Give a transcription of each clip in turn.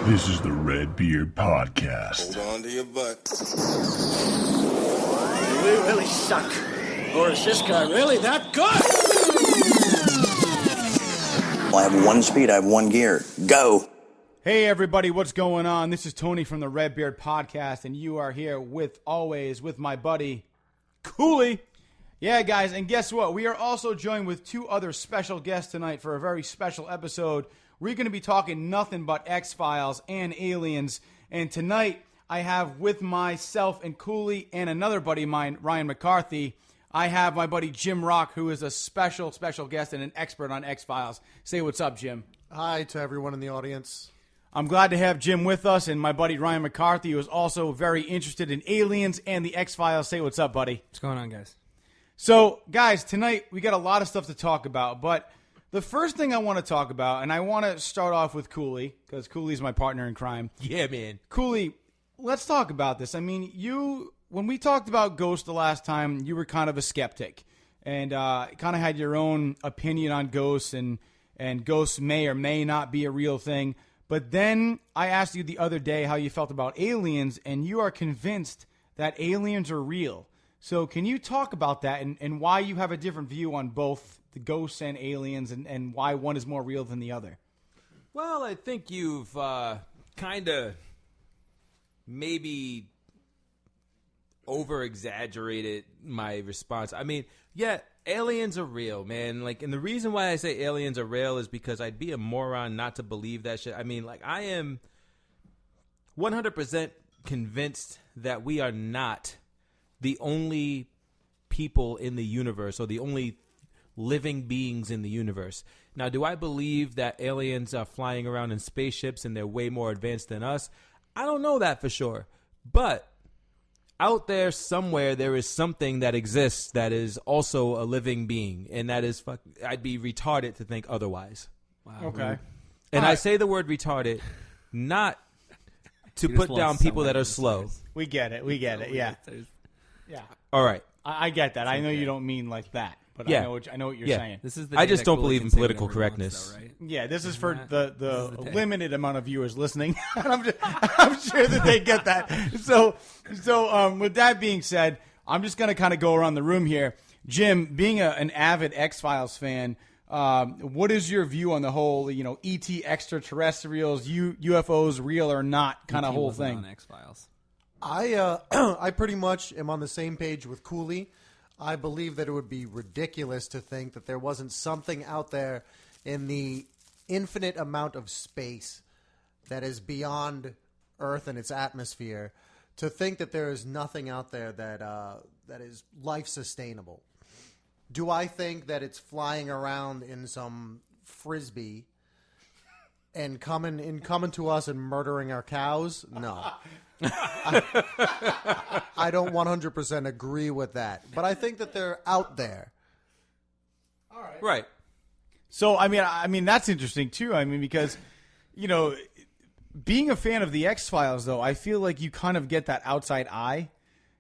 This is the RedBeard Podcast. Hold on to your butt. Do we really suck? Or is this guy really that good? I have one speed, I have one gear. Go! Hey everybody, what's going on? This is Tony from the RedBeard Podcast, and you are here with my buddy, Cooley. Yeah, guys, and guess what? We are also joined with two other special guests tonight for a very special episode. We're going to be talking nothing but X-Files and aliens, and tonight I have with myself and Cooley and another buddy of mine, Ryan McCarthy, I have my buddy Jim Rock, who is a special guest and an expert on X-Files. Say what's up, Jim. Hi to everyone in the audience. I'm glad to have Jim with us, and my buddy Ryan McCarthy, who is also very interested in aliens and the X-Files. Say what's up, buddy. What's going on, guys? So, guys, tonight we got a lot of stuff to talk about, but the first thing I want to talk about, and I want to start off with Cooley, because Cooley's my partner in crime. Yeah, man. Cooley, let's talk about this. I mean, when we talked about Ghost the last time, you were kind of a skeptic, and kind of had your own opinion on ghosts, and ghosts may or may not be a real thing. But then I asked you the other day how you felt about aliens, and you are convinced that aliens are real. So can you talk about that and why you have a different view on both the ghosts and aliens, and why one is more real than the other? Well, I think you've kind of maybe over-exaggerated my response. I mean, yeah, aliens are real, man. Like, and the reason why I say aliens are real is because I'd be a moron not to believe that shit. I mean, like, I am 100% convinced that we are not the only people in the universe, or the only living beings in the universe. Now, do I believe that aliens are flying around in spaceships and they're way more advanced than us? I don't know that for sure. But out there somewhere, there is something that exists that is also a living being, and that is I'd be retarded to think otherwise. Wow. Okay. And I say the word retarded not to put down people that are slow. We get it. Yeah. Yeah. All right. I get that. I know you don't mean like that, but Yeah. I know what you're Yeah. saying. This is I just don't believe in political correctness. Right? Yeah, this is for the limited amount of viewers listening. I'm sure that they get that. So with that being said, I'm just going to kind of go around the room here. Jim, being an avid X-Files fan, what is your view on the whole, ET extraterrestrials, UFOs, real or not kind of whole thing? On X-Files. I pretty much am on the same page with Cooley. I believe that it would be ridiculous to think that there wasn't something out there in the infinite amount of space that is beyond Earth and its atmosphere, to think that there is nothing out there that is life sustainable. Do I think that it's flying around in some frisbee and coming to us and murdering our cows? No. I don't 100% agree with that, but I think that they're out there. All right. Right. So I mean that's interesting too. I mean, because being a fan of the X-Files, though, I feel like you kind of get that outside eye.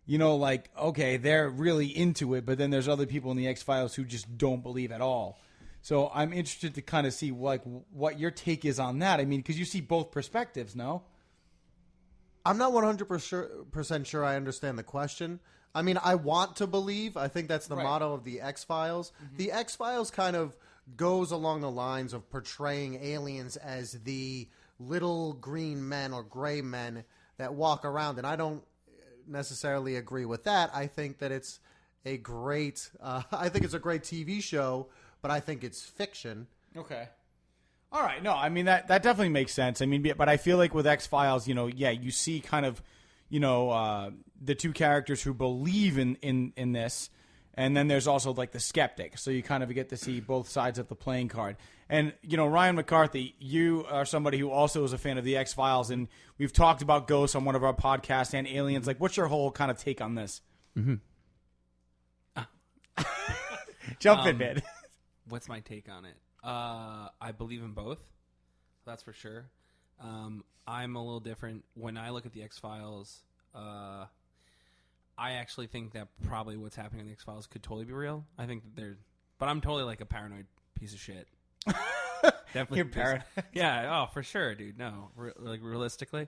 Like, okay, they're really into it, but then there's other people in the X-Files who just don't believe at all. So I'm interested to kind of see like what your take is on that. I mean, because you see both perspectives, no? I'm not 100% sure I understand the question. I mean, I want to believe. I think that's the motto of the X-Files. Mm-hmm. The X-Files kind of goes along the lines of portraying aliens as the little green men or gray men that walk around, and I don't necessarily agree with that. I think that it's a great TV show, but I think it's fiction. Okay. All right. No, I mean, that definitely makes sense. I mean, but I feel like with X-Files, you see kind of, the two characters who believe in this, and then there's also like the skeptic. So you kind of get to see both sides of the playing card. And, Ryan McCarthy, you are somebody who also is a fan of the X-Files, and we've talked about ghosts on one of our podcasts and aliens. Like, what's your whole kind of take on this? Mm-hmm. Jump in, man. What's my take on it? I believe in both. That's for sure. I'm a little different. When I look at the X-Files, I actually think that probably what's happening in the X-Files could totally be real. I think that but I'm totally like a paranoid piece of shit. definitely. You're paranoid. Yeah, oh, for sure, dude. No, like realistically,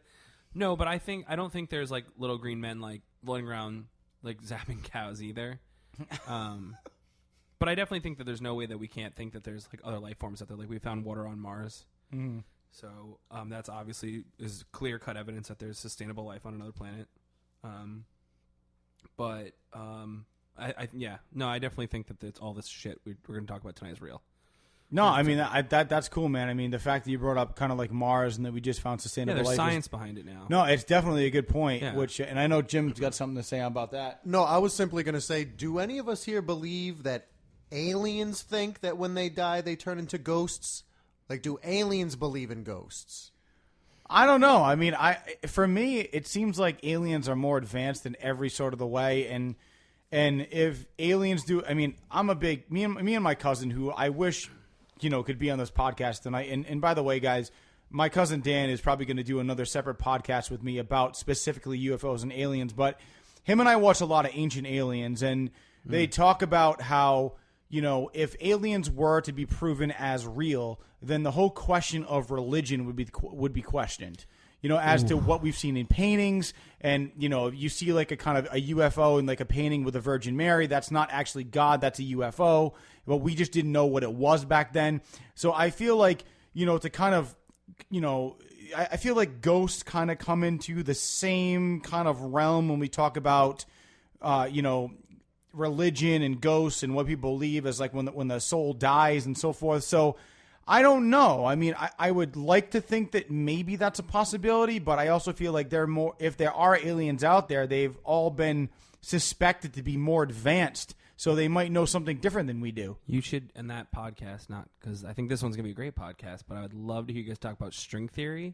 no. But I don't think there's like little green men like floating around like zapping cows either. But I definitely think that there's no way that we can't think that there's like other life forms out there. Like we found water on Mars. So that's obviously is clear-cut evidence that there's sustainable life on another planet. I definitely think that all this shit we're going to talk about tonight is real. No, I mean that's cool, man. I mean the fact that you brought up kind of like Mars and that we just found sustainable there's life. science behind it now. No, it's definitely a good point. Yeah. And I know Jim's got something to say about that. No, I was simply going to say, do any of us here believe that aliens think that when they die they turn into ghosts? Like, do aliens believe in ghosts? I don't know. I mean, for me, it seems like aliens are more advanced in every sort of the way, and if aliens do, I mean, I'm a big me and my cousin who I wish could be on this podcast tonight. And by the way, guys, my cousin Dan is probably going to do another separate podcast with me about specifically UFOs and aliens. But him and I watch a lot of Ancient Aliens, and they talk about how if aliens were to be proven as real, then the whole question of religion would be questioned. As to what we've seen in paintings, and you see like a kind of a UFO in like a painting with a Virgin Mary. That's not actually God. That's a UFO. But we just didn't know what it was back then. So I feel like to kind of I feel like ghosts kind of come into the same kind of realm when we talk about religion and ghosts and what people believe as like when the soul dies and so forth. So I don't know. I mean, I would like to think that maybe that's a possibility, but I also feel like if there are aliens out there, they've all been suspected to be more advanced, so they might know something different than we do. You should, in that podcast, not because I think this one's going to be a great podcast, but I would love to hear you guys talk about string theory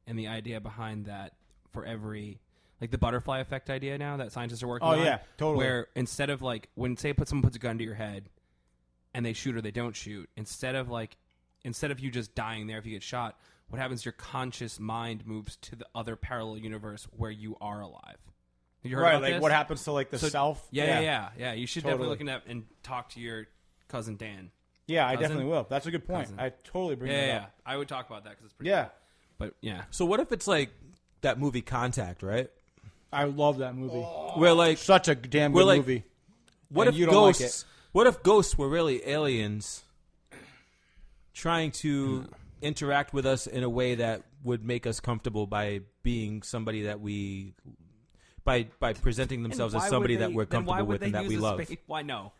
and the idea behind that for every, like the butterfly effect idea now that scientists are working on. Oh, yeah, totally. Where instead of like, when say someone puts a gun to your head and they shoot or they don't shoot, instead of you just dying there if you get shot, what happens is your conscious mind moves to the other parallel universe where you are alive. Have you heard about this? What happens to like the self? Yeah. You should definitely look into that and talk to your cousin Dan. Yeah, I definitely will. That's a good point. Cousin. I totally bring it up. Yeah. I would talk about that because it's pretty Yeah. cool. But yeah. So what if it's like that movie Contact, right? I love that movie. Where like Such a damn good movie. What And if you don't like ghosts? it. What if ghosts were really aliens trying to interact with us in a way that would make us comfortable by being somebody that we by presenting themselves as somebody that we're comfortable with and that we love? Why no?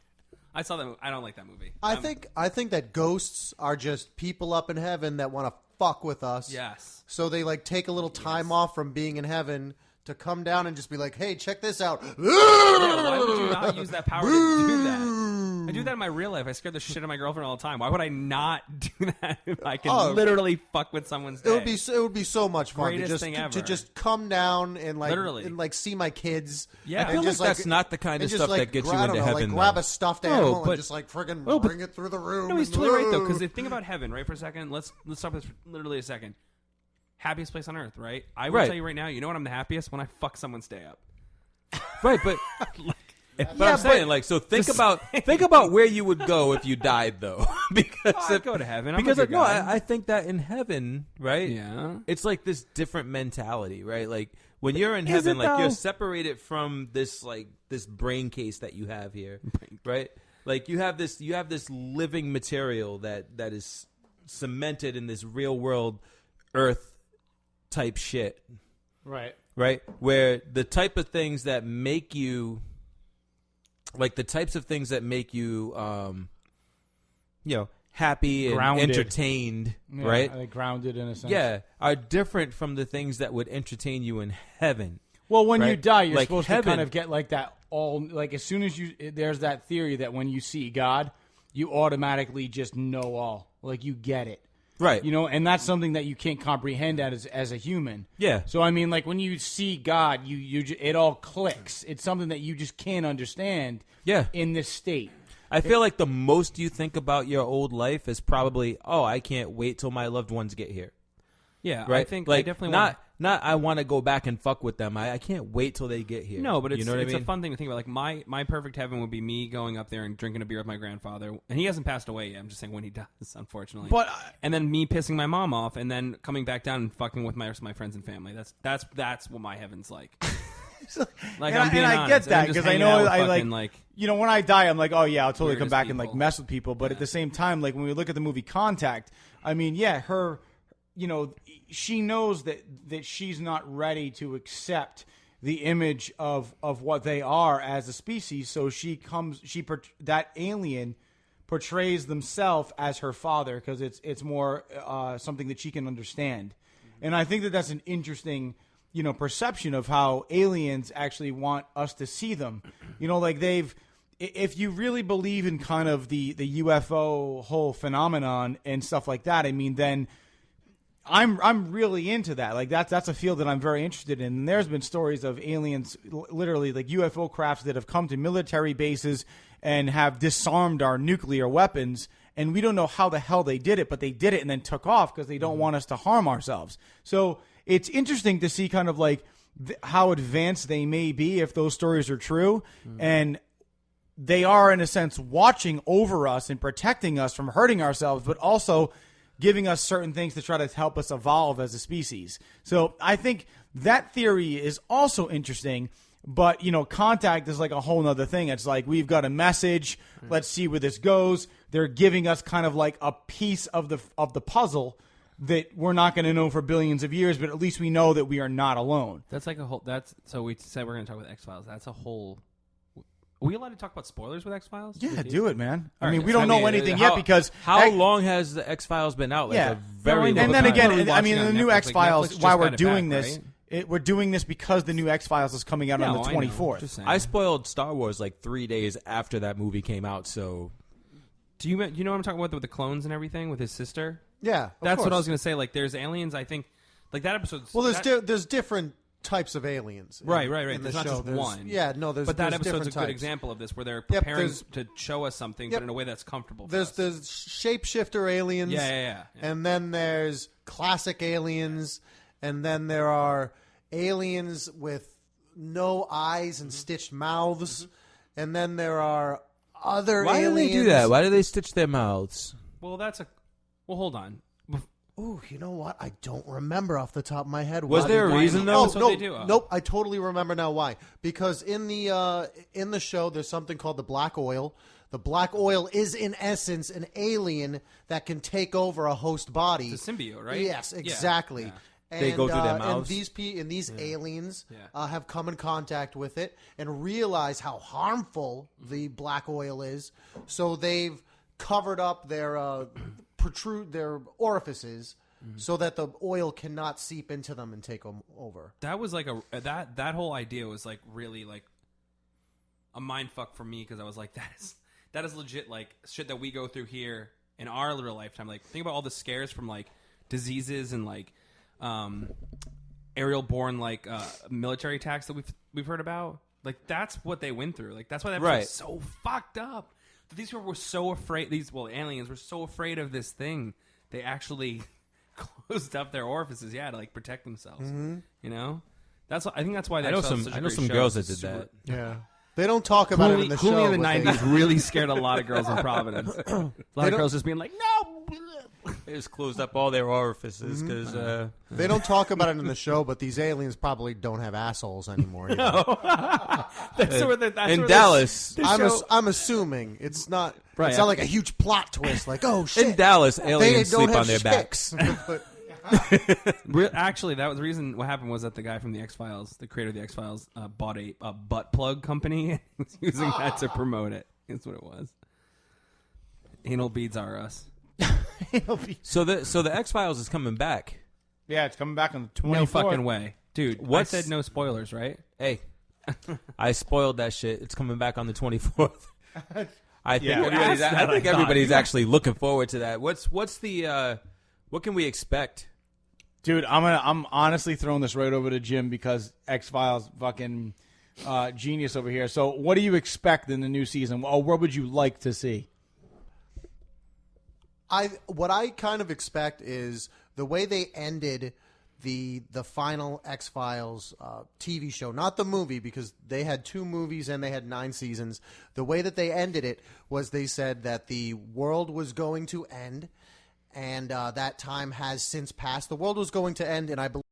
I saw that. I don't like that movie. I think that ghosts are just people up in heaven that want to fuck with us. Yes. So they like take a little time off from being in heaven to come down and just be like, "Hey, check this out." Yeah, why would you not use that power to do that? I do that in my real life. I scare the shit out of my girlfriend all the time. Why would I not do that if I can literally fuck with someone's day? It would be so much fun Greatest thing ever. to just come down and like Literally. and like see my kids. Yeah. I feel just, like that's not the kind of and just, stuff like, that gets you I into don't know, heaven. Like grab though. a stuffed animal but- and just like friggin' but- bring it through the room. No, he's and- totally right though. Because think about heaven, right? For a second, let's stop this for literally a second. Happiest place on earth, right? I will Right. tell you right now. You know when I'm the happiest? When I fuck someone's day up. Right, but I'm saying, like, so think about where you would go if you died, though, because I'd go to heaven. I'm because a good guy. I think that in heaven, right? Yeah. it's like this different mentality, right? Like when you're in Is heaven, it, like you're though? separated from this brain case that you have here, right? Like you have this living material that is cemented in this real world Earth type shit. Right. Right? Where the type of things that make you, like the types of things that make you, happy and Grounded. entertained, Yeah, right? Like grounded in a sense. Yeah, are different from the things that would entertain you in heaven. Well, when you Right? die, you're Like supposed to heaven- kind of get like that like as soon as there's that theory that when you see God, you automatically just know all. Like you get it. Right. And that's something that you can't comprehend as a human. Yeah. So I mean, like when you see God, it all clicks. It's something that you just can't understand. Yeah. In this state. I feel like the most you think about your old life is probably, I can't wait till my loved ones get here. Yeah, Right? I think like I definitely not want. I want to go back and fuck with them. I can't wait till they get here. No, but it's, you know what it's I mean? a fun thing to think about. Like my perfect heaven would be me going up there and drinking a beer with my grandfather, and he hasn't passed away yet. I'm just saying when he does, unfortunately. But and then me pissing my mom off, and then coming back down and fucking with my friends and family. That's what my heaven's like. Like and I'm being I honest. get that I'm just because I hanging know out with I fucking, like you know, when I die, I'm like, oh yeah, I'll totally come weirdest back and like people. mess with people. But at the same time, like when we look at the movie Contact, I mean, yeah, her, you know, she knows that she's not ready to accept the image of what they are as a species. So that alien portrays themselves as her father because it's more something that she can understand. And I think that that's an interesting, you know, perception of how aliens actually want us to see them. You know, like if you really believe in kind of the UFO whole phenomenon and stuff like that, I mean, then I'm really into that. Like that's a field that I'm very interested in. And there's been stories of aliens, literally like UFO crafts that have come to military bases and have disarmed our nuclear weapons. And we don't know how the hell they did it, but they did it and then took off because they don't want us to harm ourselves. So it's interesting to see kind of like how advanced they may be if those stories are true. And they are, in a sense, watching over us and protecting us from hurting ourselves, but also giving us certain things to try to help us evolve as a species. So I think that theory is also interesting. But, you know, Contact is like a whole nother thing. It's like, we've got a message. Let's see where this goes. They're giving us kind of like a piece of the puzzle that we're not going to know for billions of years, but at least we know that we are not alone. That's like a whole. So we said we're going to talk about X-Files. That's a whole. Are we allowed to talk about spoilers with X-Files? Yeah, do it, man. I All mean, right, we so don't know anything yet because how long has the X-Files been out? Like Yeah. a very long and then time. again, We're I mean, watching the on new Netflix. X-Files, Netflix just while we're got it doing back, this, right? we're doing this because the new X-Files is coming out on the No, I know. 24th. Just saying. I spoiled Star Wars like 3 days after that movie came out, so Do you know what I'm talking about with the clones and everything with his sister? Yeah, of That's what I course. was going to say. Like, there's aliens. I think, like that episode's Well, that- there's different types of aliens. Right. In the There's not show. just There's- one. Yeah, no, there's But that there's episode's a different good types. example of this, where they're Yep, preparing there's- to show us something, Yep. but in a way that's comfortable. For There's us. the shapeshifter aliens. Yeah. And then there's classic aliens, and then there are aliens with no eyes and stitched mouths, and then there are other why aliens. do they do that? Why do they stitch their mouths? Well, hold on. Ooh, you know what? I don't remember off the top of my head. Was why there they a do reason, it. though? Oh, That's what no, they do. Oh. Nope, I totally remember now why. Because in the show, there's something called the black oil. The black oil is, in essence, an alien that can take over a host body. It's a symbiote, right? Yes, Yeah. exactly. Yeah. And, They go through their mouths? And these aliens Yeah. have come in contact with it and realize how harmful the black oil is. So they've covered up their their orifices so that the oil cannot seep into them and take them over. That was like that whole idea was like really like a mind fuck for me, because I was like, that is legit like shit that we go through here in our real lifetime. Like, think about all the scares from like diseases and like aerial borne like military attacks that we've heard about. Like, that's what they went through. Like, that's why that Right. was so fucked up. These people were so afraid. Aliens were so afraid of this thing. They actually closed up their orifices, to like protect themselves. Mm-hmm. You know, I think that's why I know some girls that did that. Yeah. They don't talk about it in the show. Cooley in the but they- 90s really scared a lot of girls in Providence. A lot of girls just being like, no. They just closed up all their orifices because They don't talk about it in the show, but these aliens probably don't have assholes anymore. Either. in Dallas, I'm assuming it's not. Right, It's yeah. not like a huge plot twist. Like, oh shit, in Dallas, they aliens don't sleep have on their ships. backs. But- Actually, that was the reason. What happened was that the guy from the X-Files, the creator of the X-Files, bought a butt plug company and was using that to promote it. That's what it was. Anal beads are us. So the X-Files is coming back. Yeah, it's coming back on the 24th. No fucking way. Dude, What's- I said no spoilers, right? Hey, I spoiled that shit. It's coming back on the 24th. I think Yeah. everybody's, Asked I that, think I thought. everybody's actually looking forward to that. What's the what can we expect? Dude, I'm honestly throwing this right over to Jim because X-Files fucking genius over here. So what do you expect in the new season? Or what would you like to see? what I kind of expect is the way they ended the final X-Files TV show, not the movie, because they had 2 movies and they had 9 seasons. The way that they ended it was they said that the world was going to end, and that time has since passed. The world was going to end, and I believe